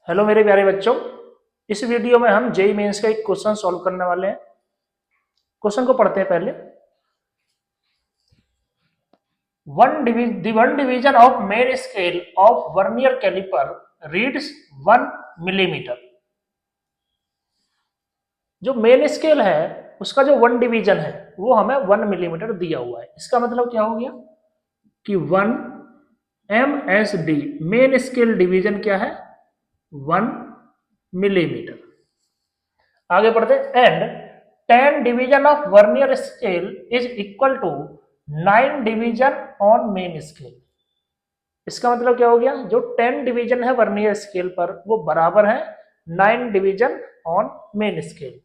Hello मेरे प्यारे बच्चों। इस वीडियो में हम जेई मेंस का एक क्वेश्चन सॉल्व करने वाले हैं। क्वेश्चन को पढ़ते हैं पहले। One division of main scale of vernier caliper reads 1 millimetre. जो मेन स्केल है उसका जो वन डिवीजन है वो हमें 1 मिलीमीटर दिया हुआ है। इसका मतलब क्या हो गया कि 1 MSD मेन स्केल डिवीजन क्या है 1 मिलीमीटर। आगे बढ़ते and 10 division of vernier scale is equal to 9 division on main scale. इसका मतलब क्या हो गया, जो 10 डिवीजन है वर्नियर स्केल पर वो बराबर है 9 डिवीजन ऑन मेन स्केल।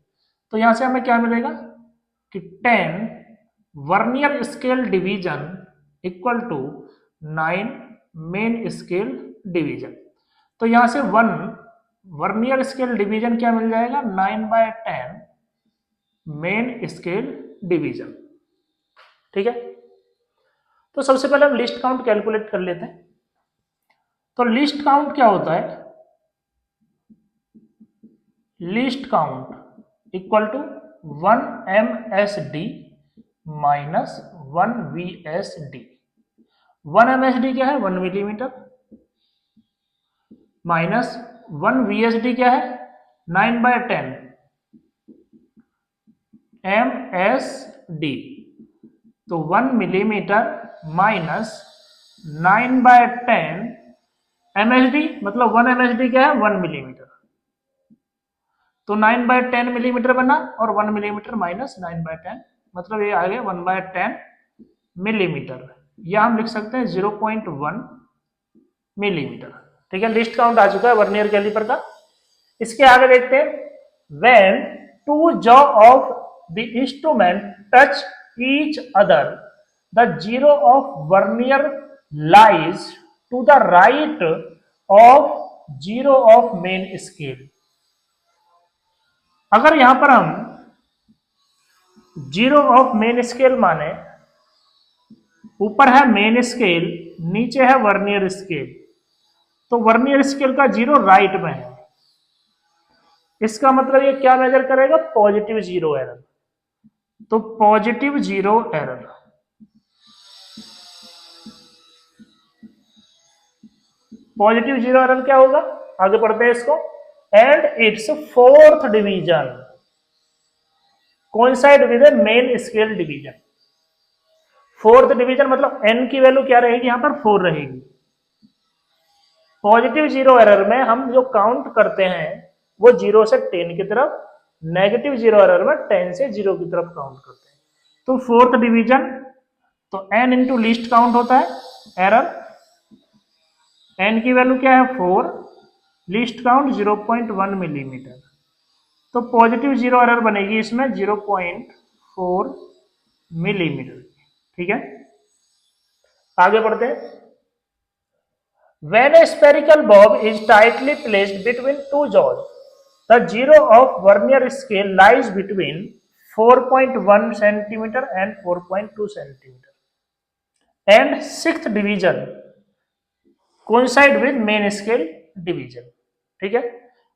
तो यहां से हमें क्या मिलेगा कि 10 vernier scale division equal to 9 main scale division. तो यहां से 1 वर्नियर स्केल डिवीजन क्या मिल जाएगा 9/10 मेन स्केल डिवीजन। ठीक है, तो सबसे पहले हम लिस्ट काउंट कैलकुलेट कर लेते हैं। तो लिस्ट काउंट क्या होता है, least count equal to 1 MSD minus 1 VSD। 1 MSD क्या है 1 मिलीमीटर माइनस 1 VSD क्या है 9/10 MSD। तो 1 मिलीमीटर माइनस 9/10 MSD, मतलब 1 MSD क्या है 1 मिलीमीटर। तो 9/10 मिलीमीटर बना और 1 मिलीमीटर माइनस 9/10, मतलब ये आ गया 1/10 मिलीमीटर, या हम लिख सकते हैं 0.1 मिलीमीटर। ठीक है, लिस्ट काउंट आ चुका है वर्नियर कैलिपर का। इसके आगे देखते हैं, when two jaw of the instrument touch each other the zero of vernier lies to the right of zero of main scale. अगर यहां पर हम जीरो ऑफ मेन स्केल माने, ऊपर है मेन स्केल नीचे है वर्नियर स्केल, तो वर्नियर स्केल का जीरो राइट में है, इसका मतलब ये क्या मेजर करेगा पॉजिटिव जीरो एरर। तो positive zero error, positive zero error क्या होगा, आगे पढ़ते हैं इसको। And it's fourth division coincide with A main scale division. Fourth division मतलब एन की वैल्यू क्या रहेगी, यहां पर 4 रहेगी। पॉजिटिव जीरो एरर में हम जो काउंट करते हैं वो 0 से 10 की तरफ, नेगेटिव जीरो एरर में 10 से 0 की तरफ काउंट करते हैं। तो फोर्थ डिवीजन, तो एन इंटू लीस्ट काउंट होता है एरर, एन की वैल्यू क्या है 4, लीस्ट काउंट 0.1 मिलीमीटर। तो पॉजिटिव जीरो एरर बनेगी इसमें 0.4 मिलीमीटर। ठीक है, आगे बढ़ते हैं। When a spherical bob is tightly placed between two jaws, the zero of vernier scale lies between 4.1 centimeter and 4.2 centimeter, and sixth division coincide with main scale division। ठीक है,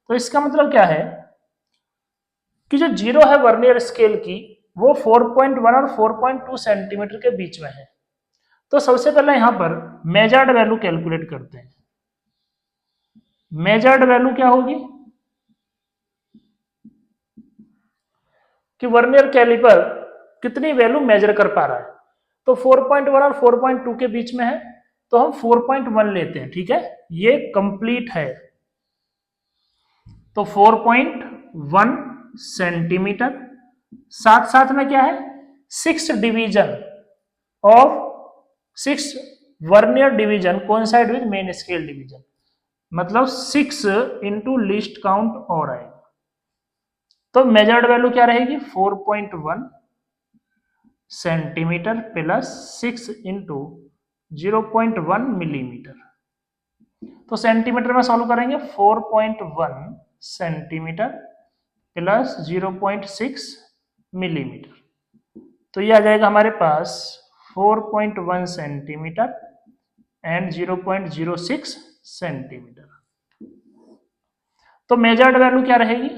तो इसका मतलब क्या है कि जो जीरो है वर्नियर स्केल की वो 4.1 और 4.2 सेंटीमीटर के बीच में है। तो सबसे पहले यहां पर मेजर्ड वैल्यू कैलकुलेट करते हैं। मेजर्ड वैल्यू क्या होगी कि वर्नियर कैलिपर कितनी वैल्यू मेजर कर पा रहा है। तो 4.1 और 4.2 के बीच में है, तो हम 4.1 लेते हैं। ठीक है, ये कंप्लीट है। तो 4.1 सेंटीमीटर, साथ साथ में क्या है 6 division of 6 vernier division coincide with main scale division, मतलब 6 इंटू लीस्ट काउंट और आएगा। तो मेजर्ड वैल्यू क्या रहेगी 4.1 सेंटीमीटर प्लस 6 इंटू 0.1 मिलीमीटर। तो सेंटीमीटर में सॉल्व करेंगे, 4.1 सेंटीमीटर प्लस 0.6 मिलीमीटर। तो ये आ जाएगा हमारे पास 4.1 सेंटीमीटर एंड 0.06 सेंटीमीटर। तो मेजर्ड वैल्यू क्या रहेगी?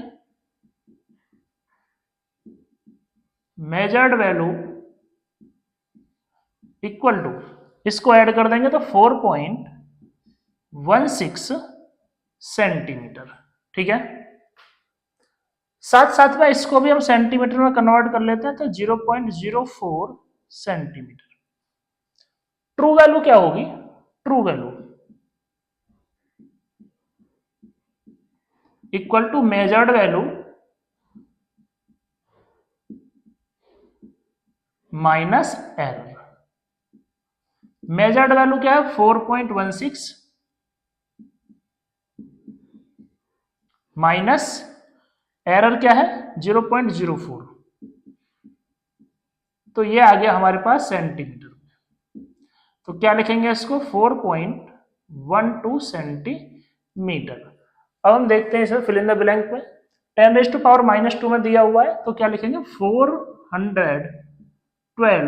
मेजर्ड वैल्यू इक्वल टू, इसको ऐड कर देंगे तो 4.16 सेंटीमीटर। ठीक है, साथ साथ में इसको भी हम सेंटीमीटर में कन्वर्ट कर लेते हैं तो 0.04 सेंटीमीटर। ट्रू वैल्यू क्या होगी? True value equal to measured value minus error. Measured value क्या है? 4.16 माइनस एरर क्या है? 0.04। तो ये आ गया हमारे पास सेंटीमीटर में। तो क्या लिखेंगे इसको? 4.12 सेंटीमीटर। अब हम देखते हैं इसे फिल इन द ब्लैंक में। 10⁻⁻² में दिया हुआ है तो क्या लिखेंगे? 412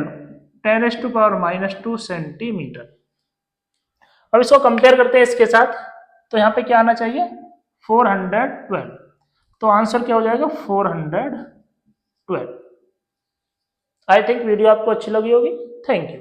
10⁻⁻² सेंटीमीटर। अब इसको कंपेयर करते हैं इसके साथ, तो यहाँ पे क्या आना चाहिए? 412। तो आंसर क्या हो जाएगा? 412। आई थिंक वीडियो आपको अच्छी लगी होगी। Thank you.